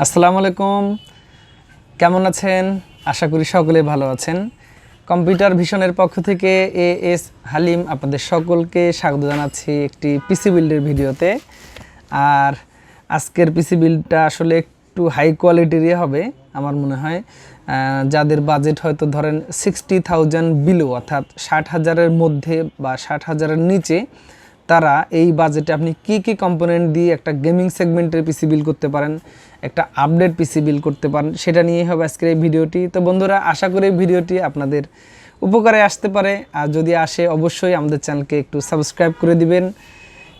আসসালামু আলাইকুম, কেমন আছেন? আশা করি সকলেই ভালো আছেন। কম্পিউটার ভিশনের পক্ষ থেকে এস হালিম আপনাদের সকলকে স্বাগত জানাচ্ছি একটি পিসি বিল্ডের ভিডিওতে। আর আজকের পিসি বিল্ডটা আসলে একটু হাই কোয়ালিটিরই হবে আমার মনে হয়। যাদের বাজেট হয়তো ধরেন 60,000 বিলো, অর্থাৎ 60,000-এর মধ্যে বা 60,000-এর নিচে, তারা এই বাজেটে আপনি কি কি কম্পোনেন্ট দিয়ে একটা গেমিং সেগমেন্টের পিসি বিল্ড করতে পারেন, একটা আপডেট পিসি বিল্ড করতে পারেন, সেটা নিয়েই হবে আজকের এই ভিডিওটি। তো বন্ধুরা, আশা করি এই ভিডিওটি আপনাদের উপকারে আসতে পারে। আর যদি আসে, অবশ্যই আমাদের চ্যানেলকে একটু সাবস্ক্রাইব করে দিবেন,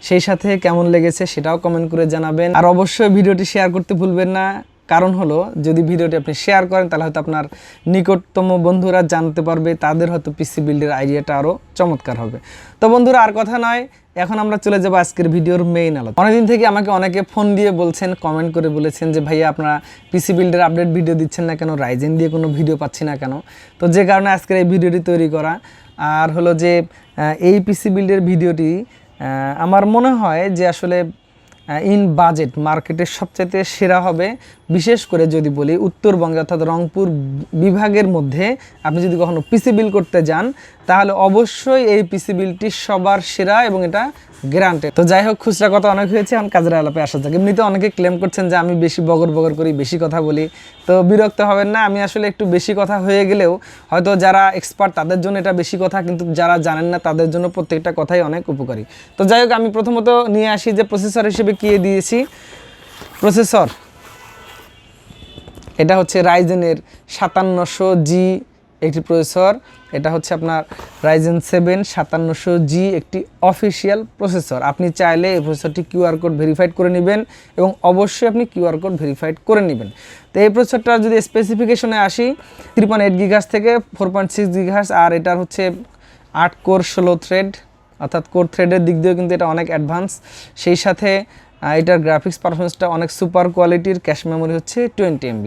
সেই সাথে কেমন লেগেছে সেটাও কমেন্ট করে জানাবেন। আর অবশ্যই ভিডিওটি শেয়ার করতে ভুলবেন না, কারণ হলো যদি ভিডিওটি আপনি শেয়ার করেন তাহলে হয়তো আপনার নিকটতম বন্ধুরা জানতে পারবে, তাদের হয়তো পিসি বিল্ডের আইডিয়াটা আরও চমৎকার হবে। তো বন্ধুরা, আর কথা নয়, এখন আমরা চলে যাবো আজকের ভিডিওর মেইন আলোচনা। অনেকদিন থেকে আমাকে অনেকে ফোন দিয়ে বলছেন, কমেন্ট করে বলেছেন যে ভাইয়া আপনারা পিসি বিল্ডের আপডেট ভিডিও দিচ্ছেন না কেন, রাইজেন দিয়ে কোনো ভিডিও পাচ্ছি না কেন। তো যে কারণে আজকের এই ভিডিওটি তৈরি করা। আর হলো যে এই পিসি বিল্ডের ভিডিওটি আমার মনে হয় যে আসলে ইন বাজেট মার্কেটের সবচাইতে সেরা হবে। বিশেষ করে যদি বলি উত্তরবঙ্গে অর্থাৎ রংপুর বিভাগের মধ্যে আপনি যদি কখনো পিসি বিল করতে যান, তাহলে অবশ্যই এই পিসি বিলটি সবার সেরা এবং এটা গ্যারান্টেড। তো যাই হোক, খুচরা কথা অনেক হয়েছে, এখন কাজের আলাপে আসা যাক। এমনিতে অনেকে ক্লেম করছেন যে আমি বেশি বগর করি, বেশি কথা বলি। তো বিরক্ত হবেন না, আমি আসলে একটু বেশি কথা হয়ে গেলেও হয়তো যারা এক্সপার্ট তাদের জন্য এটা বেশি কথা, কিন্তু যারা জানেন না তাদের জন্য প্রত্যেকটা কথাই অনেক উপকারী। তো যাই হোক, আমি প্রথমত নিয়ে আসি যে প্রসেসর হিসেবে কি দিয়েছি। প্রসেসর এটা হচ্ছে রাইজেনের 5700G একটি প্রসেসর। এটা হচ্ছে আপনার রাইজেন 7 5700G একটি অফিসিয়াল প্রসেসর। আপনি চাইলে এই প্রসেসরটি কিউআর কোড ভেরিফাইড করে নেবেন এবং অবশ্যই আপনি কিউআর কোড ভেরিফাইড করে নেবেন। তো এই প্রসেসরটা যদি স্পেসিফিকেশনে আসি, 3.8 GHz থেকে 4.6 GHz, আর এটার হচ্ছে 8 কোর 16 থ্রেড, অর্থাৎ কোর থ্রেডের দিক দিয়েও কিন্তু এটা অনেক অ্যাডভান্স। সেই সাথে এটার গ্রাফিক্স পারফরমেন্সটা অনেক সুপার কোয়ালিটির, ক্যাশ মেমোরি হচ্ছে 20 MB।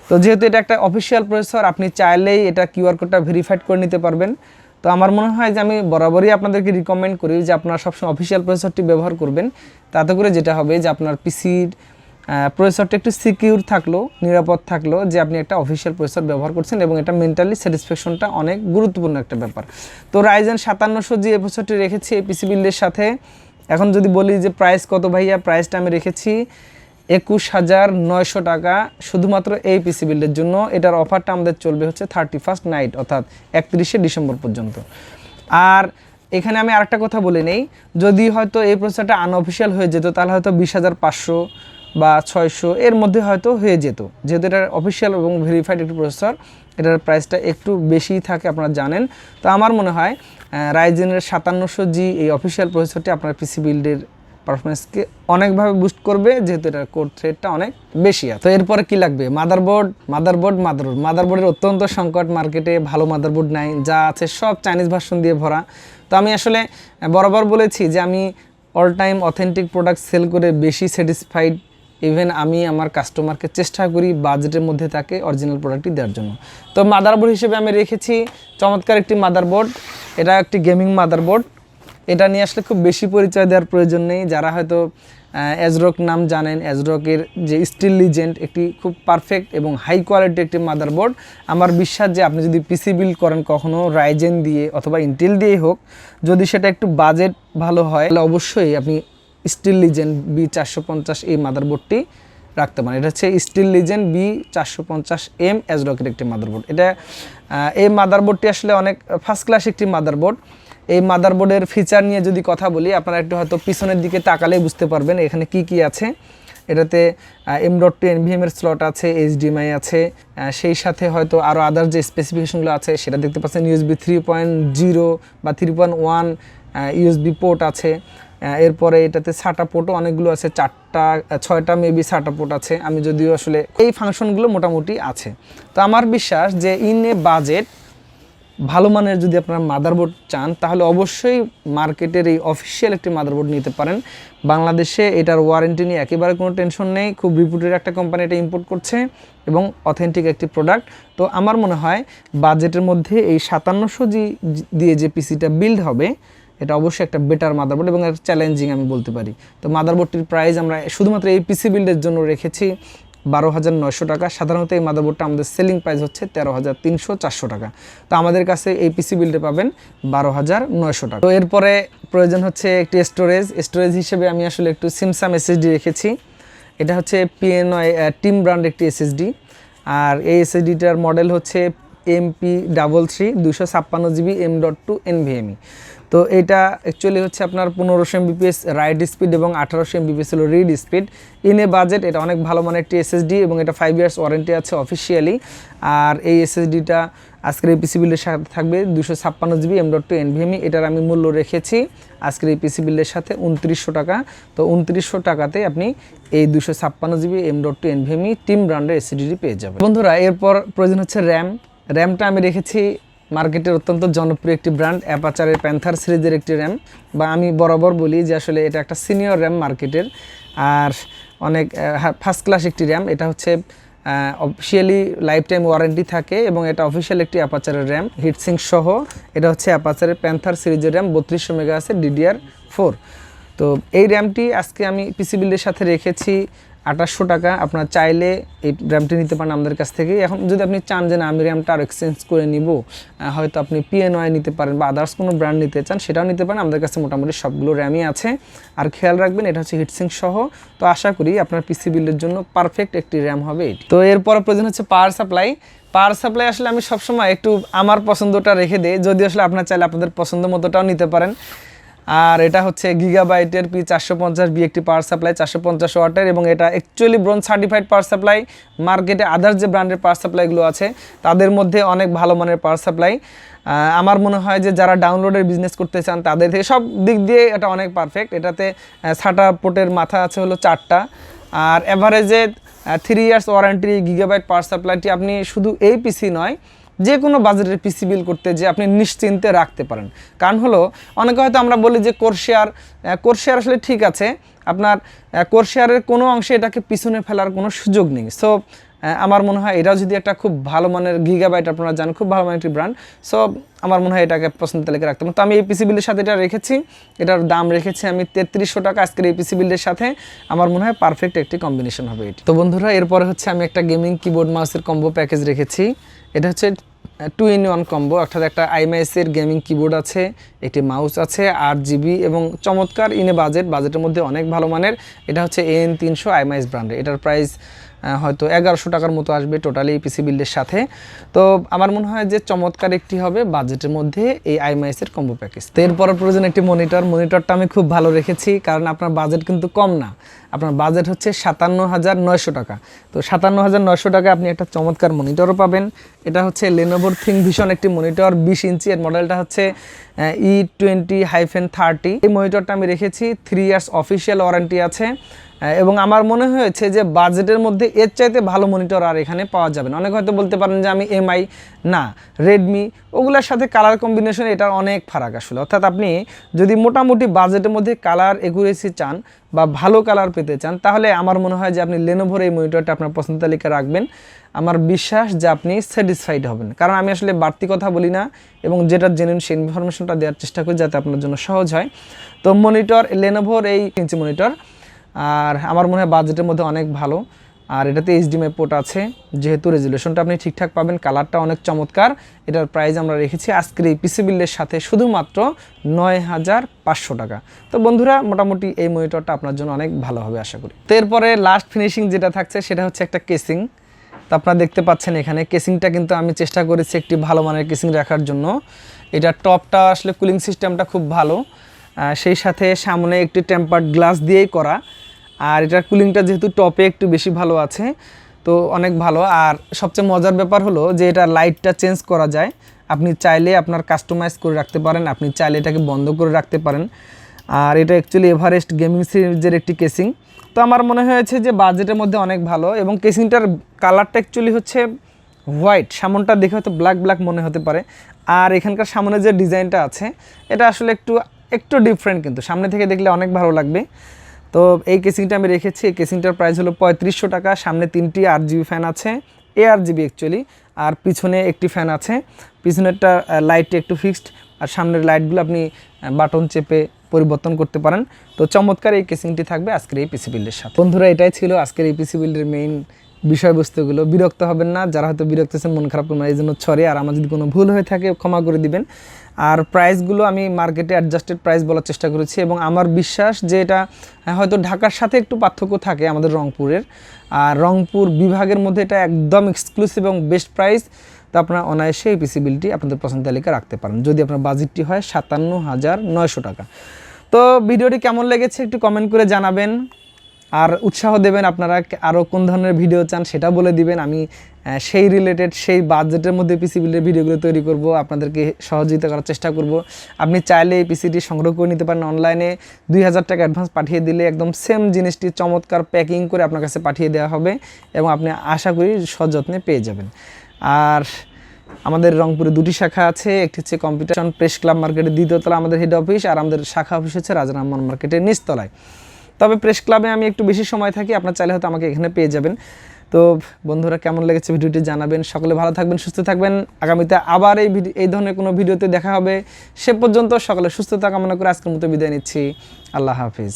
তো যেহেতু এটা একটা অফিসিয়াল প্রসেসর, আপনি চাইলেই এটা কিউআর কোডটা ভেরিফাইড করে নিতে পারবেন। তো আমার মনে হয় যে আমি বরাবরই আপনাদেরকে রিকমেন্ড করি যে আপনারা সবসময় অফিসিয়াল প্রসেসরটি ব্যবহার করবেন। তাতে করে যেটা হবে যে আপনার পিসির প্রসেসরটা একটু সিকিউর থাকলো, নিরাপদ থাকলো যে আপনি একটা অফিসিয়াল প্রসেসর ব্যবহার করছেন, এবং এটা মেন্টালি স্যাটিসফ্যাকশনটা অনেক গুরুত্বপূর্ণ একটা ব্যাপার। তো রাইজেন 5700G এই প্রসেসরটি রেখেছি এই পিসি বিল্ডের সাথে। এখন যদি বলি যে প্রাইস কত ভাইয়া, প্রাইসটা আমি রেখেছি 21,900 টাকা শুধুমাত্র এই পিসি বিল্ডের জন্য। এটার অফারটা আমাদের চলবে হচ্ছে 31st নাইট, অর্থাৎ 31শে ডিসেম্বর পর্যন্ত। আর এখানে আমি আরেকটা কথা বলে নেই, যদি হয়তো এই প্রসেসরটা আনঅফিসিয়াল হয়ে যেত তাহলে হয়তো 20,500 বা 600 এর মধ্যে হয়তো হয়ে যেত। যেহেতু এটা অফিসিয়াল এবং ভেরিফাইড একটি প্রসেসর, এটার প্রাইসটা একটু বেশিই থাকে, আপনারা জানেন। তো আমার মনে হয় রাইজেনের 5700G এই অফিসিয়াল প্রসেসরটি আপনার পিসি বিল্ডের পারফরমেন্সকে অনেকভাবে বুস্ট করবে, যেহেতু এটার কোর থ্রেডটা অনেক বেশি আছে। তো এরপরে কি লাগবে? মাদারবোর্ডের অত্যন্ত সংকট, মার্কেটে ভালো মাদারবোর্ড নাই, যা আছে সব চাইনিজ ভার্সন দিয়ে ভরা। তো আমি আসলে বরাবর বলেছি যে আমি all time authentic product sale করে বেশি স্যাটিসফাইড। ইভেন আমি আমার কাস্টমারকে চেষ্টা করি বাজেটের মধ্যে তাকে অরিজিনাল প্রোডাক্টটি দেওয়ার জন্য। তো মাদারবোর্ড হিসেবে আমি রেখেছি চমৎকার একটি মাদারবোর্ড। এটা একটি গেমিং মাদারবোর্ড। এটা নিয়ে আসলে খুব বেশি পরিচয় দেওয়ার প্রয়োজন নেই। যারা হয়তো অ্যাজরক নাম জানেন, অ্যাজরকের যে স্টিল লিজেন্ড একটি খুব পারফেক্ট এবং হাই কোয়ালিটি একটি মাদারবোর্ড। আমার বিশ্বাস যে আপনি যদি পিসি বিল্ড করেন কখনও রাইজেন দিয়ে অথবা ইন্টেল দিয়েই হোক, যদি সেটা একটু বাজেট ভালো হয় তাহলে অবশ্যই আপনি স্টিল লিজেন্ড B450 এই মাদারবোর্ডটি রাখতে পারেন। এটা হচ্ছে স্টিল লিজেন্ড B450M অ্যাজরকের একটি মাদারবোর্ড। এটা এই মাদারবোর্ডটি আসলে অনেক ফার্স্ট ক্লাস একটি মাদারবোর্ড। এই মাদারবোর্ডের ফিচার নিয়ে যদি কথা বলি, আপনারা একটু হয়তো পিছনের দিকে তাকালেই বুঝতে পারবেন এখানে কি কি আছে। এটাতে M.2 NVMe এর স্লট আছে, HDMI আছে, সেই সাথে হয়তো আরও আদার যে স্পেসিফিকেশনগুলো আছে সেটা দেখতে পাচ্ছেন। USB 3.0 বা 3.1 USB পোর্ট আছে। এরপরে এটাতে SATA পোর্টও অনেকগুলো আছে, 6টা মেবি SATA পোর্ট আছে। আমি যদিও আসলে এই ফাংশনগুলো মোটামুটি আছে। তো আমার বিশ্বাস যে ইন এ বাজেট ভালো মানের যদি আপনারা মাদারবোর্ড চান, তাহলে অবশ্যই মার্কেটের এই অফিসিয়াল একটি মাদারবোর্ড নিতে পারেন। বাংলাদেশে এটার ওয়ারেন্টি নিয়ে একেবারে কোনো টেনশন নেই। খুব রিপুটেড একটা কোম্পানি এটা ইম্পোর্ট করছে এবং অথেন্টিক একটি প্রোডাক্ট। তো আমার মনে হয় বাজেটের মধ্যে এই 5700G দিয়ে যে পিসিটা বিল্ড হবে, এটা অবশ্যই একটা বেটার মাদারবোর্ড এবং একটা চ্যালেঞ্জিং আমি বলতে পারি। তো মাদারবোর্ডটির প্রাইস আমরা শুধুমাত্র এই পিসি বিল্ডের জন্য রেখেছি 12,900 টাকা। সাধারণত এই মাদারবোর্ডটা আমাদের সেলিং প্রাইস হচ্ছে 13,300-400 টাকা। তো আমাদের কাছে এই পিসি বিল্ডে পাবেন 12,900 টাকা। তো এরপরে প্রয়োজন হচ্ছে একটি স্টোরেজ হিসেবে আমি আসলে একটু সিমসাম এসএসডি রেখেছি। এটা হচ্ছে পিএনওয়াই টিম ব্র্যান্ড একটি এসএসডি, আর এই এসএসডিটার মডেল হচ্ছে MP33 256GB M.2 NVMe। তো এটা অ্যাকচুয়ালি হচ্ছে আপনার 1500 mbps রাইট স্পিড এবং 1800 mbps হলো read speed. In a budget এটা অনেক ভালো মানের একটি এসএসডি এবং এটা 5 ইয়ার্স ওয়ারেন্টি আছে অফিসিয়ালি। আর এই এসএসডিটা আজকের এই পিসি বিল্ডের সাথে থাকবে 256GB M.2 NVMe। এটার আমি মূল্য রেখেছি আজকের এই পিসি বিল্ডের সাথে 2900 টাকা। তো 2900 টাকাতে আপনি এই 256GB M.2 NVMe টিম ব্র্যান্ডের এসএসডি পেয়ে যাবেন। বন্ধুরা এরপর প্রয়োজন হচ্ছে র্যামটা আমি রেখেছি মার্কেটের অত্যন্ত জনপ্রিয় একটি ব্র্যান্ড অ্যাপাচারের প্যান্থার সিরিজের একটি র্যাম, বা আমি বরাবর বলি যে আসলে এটা একটা সিনিয়র র্যাম মার্কেটের, আর অনেক ফার্স্ট ক্লাস একটি র্যাম। এটা হচ্ছে অফিসিয়ালি লাইফ টাইম ওয়ারেন্টি থাকে এবং এটা অফিসিয়াল একটি অ্যাপাচারের র্যাম হিটসিঙ্ক সহ। এটা হচ্ছে অ্যাপাচারের প্যান্থার সিরিজের র্যাম 3200 মেগা আছে DDR4। তো এই র্যামটি আজকে আমি পিসি বিল্ডের সাথে রেখেছি 2800 টাকা। আপনার চাইলে এই র্যামটি নিতে পারেন আমাদের কাছ থেকে। এখন যদি আপনি চান যে না আমি র্যামটা আরও এক্সচেঞ্জ করে নিব, হয়তো আপনি পিএনওয়াই নিতে পারেন বা আদার্স কোনো ব্র্যান্ড নিতে চান, সেটাও নিতে পারেন। আমাদের কাছে মোটামুটি সবগুলো র্যামই আছে। আর খেয়াল রাখবেন এটা হচ্ছে হিটসিঙ্ক সহ। তো আশা করি আপনার পিসি বিল্ডের জন্য পারফেক্ট একটি র্যাম হবে এটি। তো এরপর প্রয়োজন হচ্ছে পাওয়ার সাপ্লাই। আসলে আমি সবসময় একটু আমার পছন্দটা রেখে দিই, যদি আসলে আপনার চাইলে আপনাদের পছন্দ মতোটাও নিতে পারেন। আর এটা হচ্ছে গিগাবাইটের P450B একটি পাওয়ার সাপ্লাই 450 ওয়াটের, এবং এটা actually bronze certified power supply. মার্কেটে আদার্স যে ব্র্যান্ডের পাওয়ার সাপ্লাইগুলো আছে তাদের মধ্যে অনেক ভালো মানের পাওয়ার সাপ্লাই। আমার মনে হয় যে যারা ডাউনলোডের বিজনেস করতে চান তাদের থেকে সব দিক দিয়ে এটা অনেক পারফেক্ট। এটাতে SATA পোর্টের মাথা আছে হলো 4টা, আর এভারেজে 3 ইয়ার্স ওয়ারেন্টি গিগাবাইট পাওয়ার সাপ্লাইটি আপনি শুধু এই পিসি নয় যে কোনো বাজেটের পিসি বিল করতে যে আপনি নিশ্চিন্তে রাখতে পারেন। কারণ হলো অনেকে হয়তো আমরা বলি যে কোরশেয়ার আসলে ঠিক আছে, আপনার কোরশেয়ারের কোনো অংশে এটাকে পিছনে ফেলার কোনো সুযোগ নেই। সো আমার মনে হয় এটাও যদি একটা খুব ভালো মানের গিগাবাইট, আপনারা জানেন খুব ভালো মানের একটি ব্র্যান্ড, সো আমার মনে হয় এটাকে পছন্দের তালিকায় রাখতে পারেন। তো আমি এই পিসি বিলের সাথে এটা রেখেছি, এটার দাম রেখেছি আমি 3300 টাকা আজকের এই পিসি বিলের সাথে। আমার মনে হয় পারফেক্ট একটি কম্বিনেশন হবে এটি। তো বন্ধুরা এরপরে হচ্ছে আমি একটা গেমিং কিবোর্ড মাউসের কম্বো প্যাকেজ রেখেছি। এটা হচ্ছে 2-in-1 কম্বো, অর্থাৎ একটা আইএমআইএসের গেমিং কিবোর্ড আছে, একটি মাউস আছে 8GB এবং চমৎকার ইনে বাজেটের মধ্যে অনেক ভালো মানের। এটা হচ্ছে AN300 আইএমআইএস ব্র্যান্ডের। এটার প্রাইস হয়তো 1100 টাকার মতো আসবে টোটালি এই পিসি বিল্ডের সাথে। তো আমার মনে হয় যে চমৎকার একটি হবে বাজেটের মধ্যে এই আইএমআইএসের কম্বো প্যাকেজ। তো এরপর প্রয়োজন একটি মনিটরটা আমি খুব ভালো রেখেছি, কারণ আপনার বাজেট কিন্তু কম না, আপনার বাজেট হচ্ছে 57,900 টাকা। তো 57,900 টাকা আপনি একটা চমৎকার মনিটরও পাবেন। এটা হচ্ছে লেনোভোর থিংভিশন একটি মনিটর 20 ইঞ্চি, এর মডেলটা হচ্ছে E20-30। এই মনিটরটা আমি রেখেছি, 3 ইয়ার্স অফিসিয়াল ওয়ারেন্টি আছে, এবং আমার মনে হয়েছে যে বাজেটের মধ্যে এর চাইতে ভালো মনিটর আর এখানে পাওয়া যাবে না। অনেক হয়তো বলতে পারেন যে আমি MI না রেডমি, ওগুলোর সাথে কালার কম্বিনেশন এটার অনেক ফারাক আসলে। অর্থাৎ আপনি যদি মোটামুটি বাজেটের মধ্যে কালার একুরেসি চান বা ভালো কালার পেতে চান, তাহলে আমার মনে হয় যে আপনি লেনোভোর এই মনিটরটা আপনার পছন্দ তালিকায় রাখবেন। আমার বিশ্বাস যে আপনি স্যাটিসফাইড হবেন, কারণ আমি আসলে বাড়তি কথা বলি না এবং যেটা জেনুইন সেই ইনফরমেশনটা দেওয়ার চেষ্টা করি যাতে আপনার জন্য সহজ হয়। তো মনিটর লেনোভোর এই ইঞ্চি মনিটর, আর আমার মনে হয় বাজেটের মধ্যে অনেক ভালো। আর এটাতে HDMI পোর্ট আছে, যেহেতু রেজুলেশনটা আপনি ঠিকঠাক পাবেন, কালারটা অনেক চমৎকার। এটার প্রাইস আমরা রেখেছি আজকের এই পিসি বিল্ডের সাথে শুধুমাত্র 9500 টাকা। তো বন্ধুরা মোটামুটি এই মনিটরটা আপনার জন্য অনেক ভালো হবে আশা করি। তো এরপরে লাস্ট ফিনিশিং যেটা থাকছে সেটা হচ্ছে একটা কেসিং। তো আপনারা দেখতে পাচ্ছেন এখানে কেসিংটা কিন্তু আমি চেষ্টা করেছি একটি ভালো মানের কেসিং রাখার জন্য। এটা টপটা আসলে কুলিং সিস্টেমটা খুব ভালো, সেই সাথে সামনে একটি টেম্পার্ড গ্লাস দিয়েই করা, আর এটার কুলিংটা যেহেতু টপে একটু বেশি ভালো আছে তো অনেক ভালো। আর সবচেয়ে মজার ব্যাপার হলো যে এটা লাইটটা চেঞ্জ করা যায়, আপনি চাইলে আপনার কাস্টমাইজ করে রাখতে পারেন, আপনি চাইলে এটাকে বন্ধ করে রাখতে পারেন। আর এটা অ্যাকচুয়ালি এভারেস্ট গেমিং সিরিজের একটি কেসিং। তো আমার মনে হয়েছে যে বাজেটের মধ্যে অনেক ভালো, এবং কেসিংটার কালারটা অ্যাকচুয়ালি হচ্ছে হোয়াইট, সামনটা দেখে হয়তো ব্ল্যাক মনে হতে পারে। আর এখানকার সামনে যে ডিজাইনটা আছে এটা আসলে একটু ডিফারেন্ট, কিন্তু সামনে থেকে দেখলে অনেক ভালো লাগবে। তো এই কেসিংটা আমি রেখেছি। এই কেসিংটার প্রাইস হলো 3500 টাকা। সামনে 3টি 8GB ফ্যান আছে, ARGB অ্যাকচুয়ালি, আর পিছনে একটি ফ্যান আছে। পিছনেরটা লাইটটা একটু ফিক্সড, আর সামনের লাইটগুলো আপনি বাটন চেপে পরিবর্তন করতে পারেন। তো চমৎকার এই কেসিংটি থাকবে আজকের এই পিসি বিল্ডের সাথে। বন্ধুরা এটাই ছিল আজকের এই পিসি বিল্ডের মেইন বিষয়বস্তুগুলো। বিরক্ত হবেন না, যারা হয়তো বিরক্ত হচ্ছেন মন খারাপ করবেন, এই জন্য সরি। আর আমার যদি কোনো ভুল হয়ে থাকে ক্ষমা করে দিবেন। আর প্রাইসগুলো আমি মার্কেটে অ্যাডজাস্টেড প্রাইস বলার চেষ্টা করেছি, এবং আমার বিশ্বাস যে এটা হয়তো ঢাকার সাথে একটু পার্থক্য থাকে আমাদের রংপুরের, আর রংপুর বিভাগের মধ্যে এটা একদম এক্সক্লুসিভ এবং বেস্ট প্রাইস। তো আপনারা অনায়াসে এই পিসি বিলটি আপনাদের পছন্দ তালিকা রাখতে পারেন যদি আপনার বাজেটটি হয় 57,900 টাকা। তো ভিডিওটি কেমন লেগেছে একটু কমেন্ট করে জানাবেন, আর উৎসাহ দেবেন। আপনারা আরও কোন ধরনের ভিডিও চান সেটা বলে দিবেন, আমি সেই রিলেটেড সেই বাজেটের মধ্যে পিসি বিল্ডের ভিডিওগুলো তৈরি করব, আপনাদেরকে সহযোগিতা করার চেষ্টা করব। আপনি চাইলে এই পিসিটি সংগ্রহ করে নিতে পারেন অনলাইনে, 2000 টাকা অ্যাডভান্স পাঠিয়ে দিলে একদম সেম জিনিসটি চমৎকার প্যাকিং করে আপনার কাছে পাঠিয়ে দেওয়া হবে, এবং আপনি আশা করি সযত্নে পেয়ে যাবেন। আর আমাদের রংপুরে 2টি শাখা আছে, একটি হচ্ছে কম্পিউটার প্রেস ক্লাব মার্কেটের 2য় তলা আমাদের হেড অফিস, আর আমাদের শাখা অফিস হচ্ছে রাজারামন মার্কেটের নিচতলায়। তবে প্রেস ক্লাবে আমি একটু বেশি সময় থাকি, আপনার চাইলে হয়তো আমাকে এখানে পেয়ে যাবেন। তো বন্ধুরা, কেমন লেগেছে ভিডিওটি জানাবেন। সকলে ভালো থাকবেন, সুস্থ থাকবেন। আগামীতে আবার এই ধরনের কোনো ভিডিওতে দেখা হবে। সে পর্যন্ত সকলে সুস্থতা কামনা করে আজকের মতো বিদায় নিচ্ছি। আল্লাহ হাফিজ।